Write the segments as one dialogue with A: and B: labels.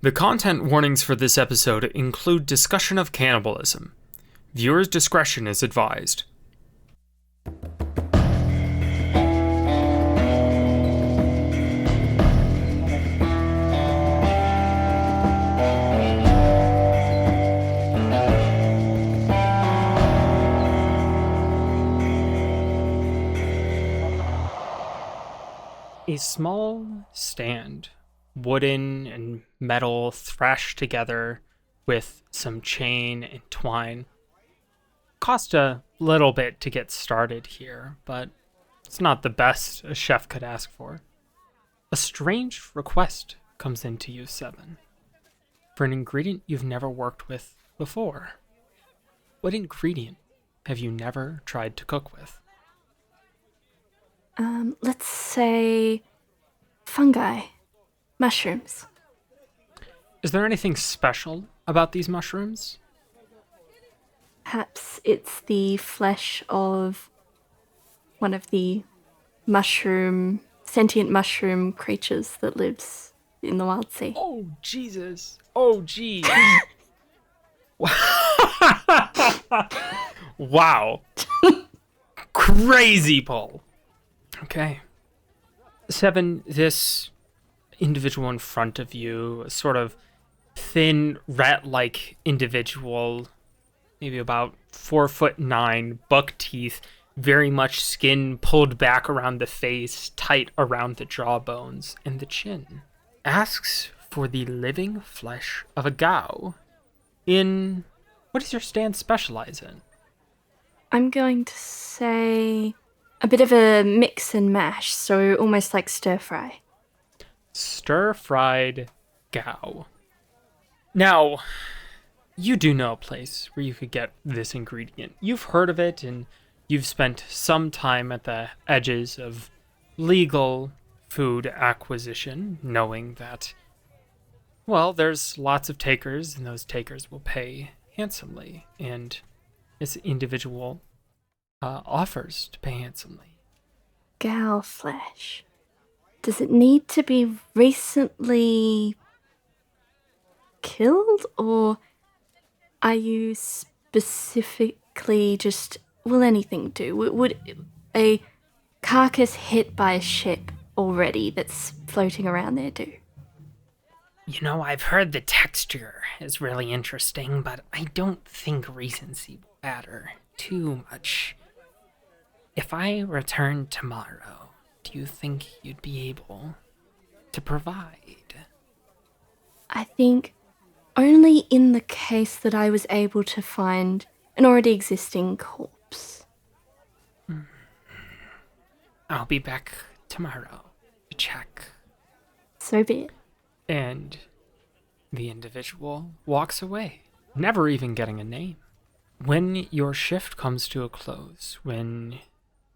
A: The content warnings for this episode include discussion of cannibalism. Viewers' discretion is advised. A small stand, wooden and metal thrashed together with some chain and twine. Cost a little bit to get started here, but it's not the best a chef could ask for. A strange request comes into you, Seven, for an ingredient you've never worked with before. What ingredient have you never tried to cook with?
B: Let's say fungi, mushrooms.
A: Is there anything special about these mushrooms?
B: Perhaps it's the flesh of one of the sentient mushroom creatures that lives in the Wildsea.
A: Oh, Jesus. Oh, geez. Wow. Crazy, Paul. Okay. Seven, this individual in front of you, a sort of thin, rat-like individual, maybe about 4'9", buck teeth, very much skin pulled back around the face, tight around the jawbones and the chin, asks for the living flesh of a cow. What does your stand specialize in?
B: I'm going to say a bit of a mix and mash, so almost like stir fry.
A: Stir-fried cow. Now, you do know a place where you could get this ingredient. You've heard of it, and you've spent some time at the edges of legal food acquisition, knowing that, well, there's lots of takers, and those takers will pay handsomely, and this individual offers to pay handsomely.
B: Cow flesh. Does it need to be recently killed, or are you specifically just, will anything do? Would a carcass hit by a ship already that's floating around there do?
C: You know, I've heard the texture is really interesting, but I don't think recency will matter too much. If I return tomorrow, do you think you'd be able to provide?
B: I think only in the case that I was able to find an already existing corpse.
C: I'll be back tomorrow to check.
B: So be it.
A: And the individual walks away, never even getting a name. When your shift comes to a close, when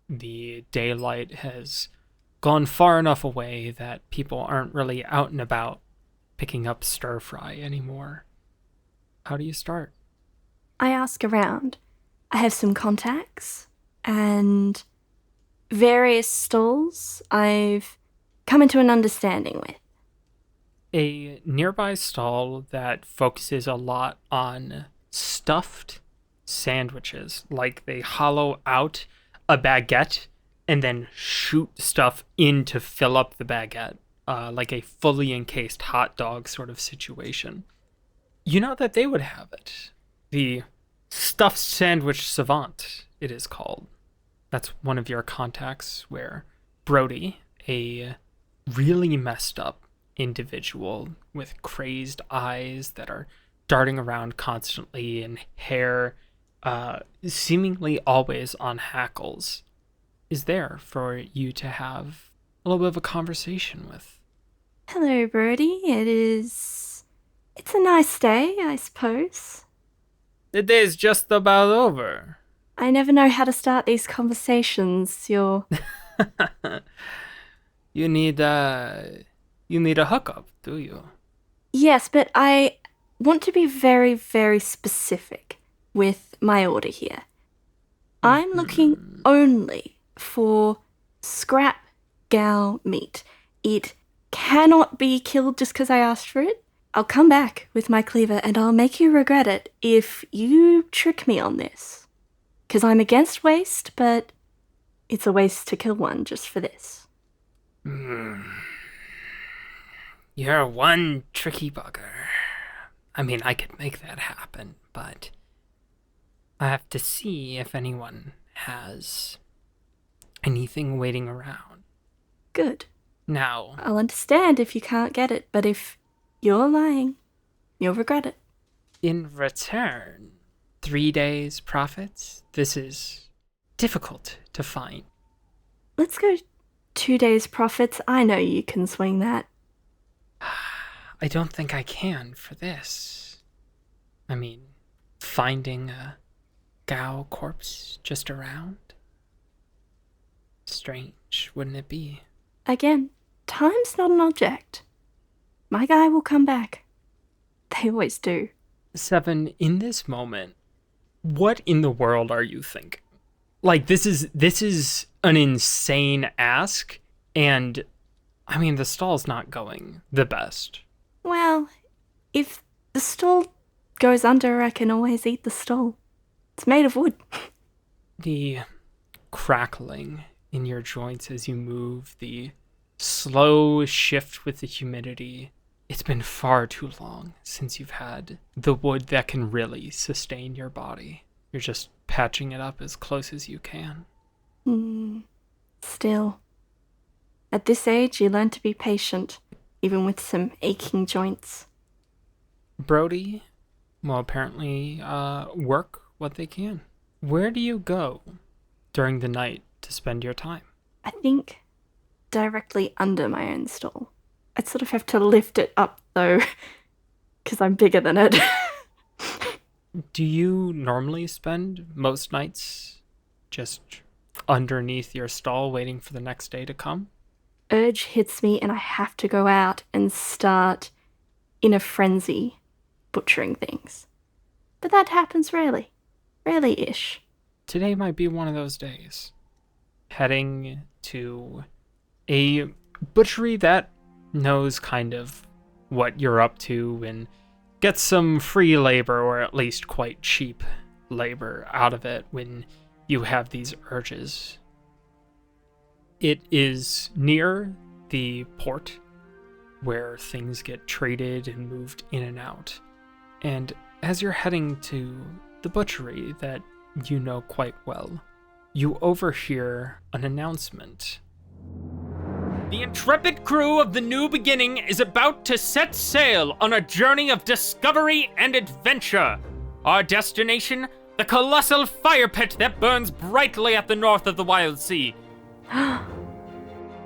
A: the daylight has gone far enough away that people aren't really out and about picking up stir fry anymore, how do you start?
B: I ask around. I have some contacts and various stalls I've come into an understanding with.
A: A nearby stall that focuses a lot on stuffed sandwiches, like they hollow out a baguette and then shoot stuff in to fill up the baguette, like a fully encased hot dog sort of situation. You know that they would have it. The stuffed sandwich savant, it is called. That's one of your contacts where Brody, a really messed up individual with crazed eyes that are darting around constantly and hair seemingly always on hackles, is there for you to have a little bit of a conversation with.
B: Hello, Brody. It's a nice day, I suppose.
A: The day's just about over.
B: I never know how to start these conversations. You're...
A: You need a hookup, do you?
B: Yes, but I want to be very, very specific with my order here. I'm looking only for scrap gal meat. It cannot be killed just because I asked for it. I'll come back with my cleaver and I'll make you regret it if you trick me on this. 'Cause I'm against waste, but it's a waste to kill one just for this.
C: You're one tricky bugger. I mean, I could make that happen, but I have to see if anyone has anything waiting around.
B: Good.
C: Now,
B: I'll understand if you can't get it, but if you're lying, you'll regret it.
C: in return, 3 days profits? This is difficult to find.
B: Let's go 2 days profits. I know you can swing that.
C: I don't think I can for this. I mean, finding a Gao corpse just around? Strange, wouldn't it be?
B: Again, time's not an object. My guy will come back. They always do.
A: 7, in this moment, what in the world are you thinking? Like, this is an insane ask, and I mean, the stall's not going the best.
B: Well, if the stall goes under, I can always eat the stall. It's made of wood.
A: The crackling in your joints as you move, the slow shift with the humidity. It's been far too long since you've had the wood that can really sustain your body. You're just patching it up as close as you can.
B: Still. At this age, you learn to be patient, even with some aching joints.
A: Brody will apparently work what they can. Where do you go during the night to spend your time?
B: I think directly under my own stall. I'd sort of have to lift it up, though, because I'm bigger than it.
A: Do you normally spend most nights just underneath your stall waiting for the next day to come?
B: Urge hits me and I have to go out and start, in a frenzy, butchering things. But that happens rarely. Rarely-ish.
A: Today might be one of those days. Heading to a butchery that knows kind of what you're up to and gets some free labor, or at least quite cheap labor, out of it when you have these urges. It is near the port where things get traded and moved in and out. And as you're heading to the butchery that you know quite well, you overhear an announcement. The intrepid crew of the New Beginning is about to set sail on a journey of discovery and adventure. Our destination, the colossal fire pit that burns brightly at the north of the Wildsea.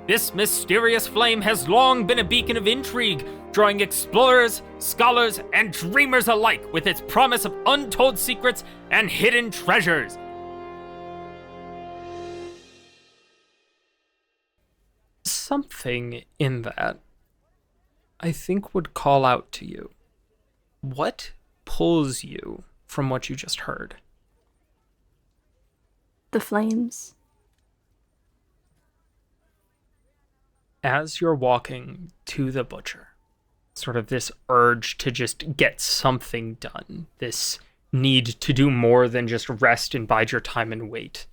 A: This mysterious flame has long been a beacon of intrigue, drawing explorers, scholars, and dreamers alike with its promise of untold secrets and hidden treasures. Something in that, I think, would call out to you. What pulls you from what you just heard?
B: The flames.
A: As you're walking to the butcher, sort of this urge to just get something done, this need to do more than just rest and bide your time and wait.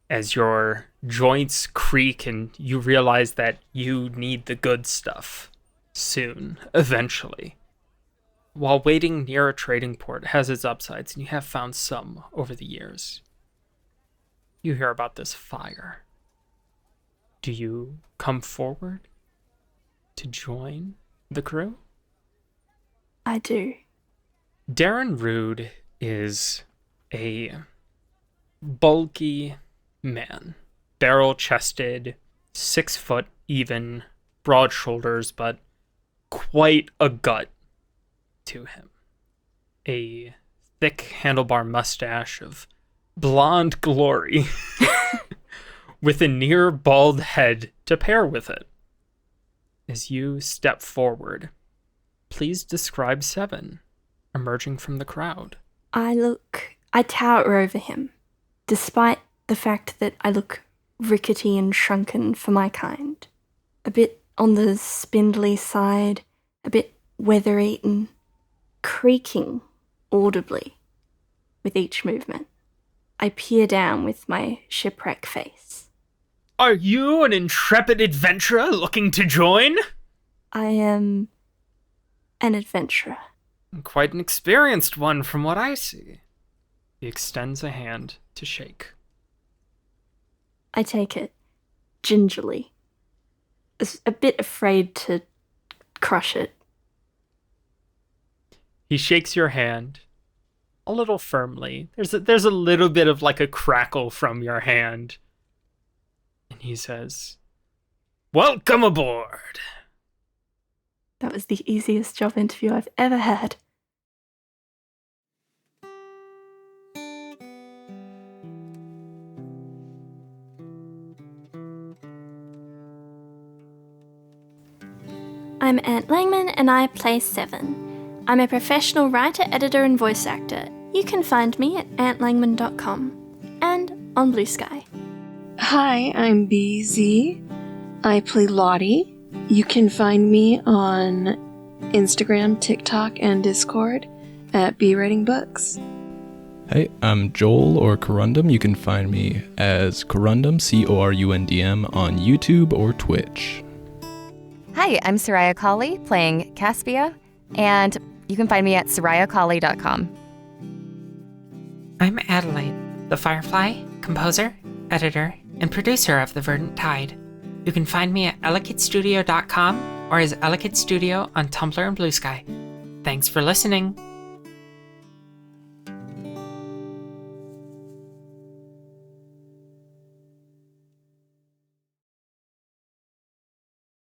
A: As your joints creak and you realize that you need the good stuff soon, eventually. While waiting near a trading port has its upsides, and you have found some over the years, you hear about this fire. Do you come forward to join the crew?
B: I do.
A: Darren Rude is a bulky man, barrel-chested, 6 foot even, broad shoulders, but quite a gut to him. A thick handlebar mustache of blonde glory with a near bald head to pair with it. As you step forward, please describe 7 emerging from the crowd.
B: I tower over him, despite the fact that I look rickety and shrunken for my kind. A bit on the spindly side, a bit weather-eaten, creaking audibly with each movement. I peer down with my shipwreck face.
A: Are you an intrepid adventurer looking to join?
B: I am an adventurer.
A: Quite an experienced one from what I see. He extends a hand to shake.
B: I take it gingerly, a bit afraid to crush it.
A: He shakes your hand a little firmly. There's a little bit of like a crackle from your hand. And he says, "Welcome aboard."
B: That was the easiest job interview I've ever had. I'm Aunt Langman and I play Seven. I'm a professional writer, editor and voice actor. You can find me at antlangman.com and on Blue Sky.
D: Hi, I'm BeaZ. I play Lottie. You can find me on Instagram, TikTok, and Discord at BeWritingBooks.
E: Hey, I'm Joel or Corundm. You can find me as Corundm, Corundm, on YouTube or Twitch.
F: Hi, I'm Sariah Cali playing Caspia, and you can find me at sariahcali.com.
C: I'm Adelaide, the Firefly, composer, editor, and producer of the Verdant Tide. You can find me at ellicottstudio.com or as Ellicott Studio on Tumblr and Blue Sky. Thanks for listening.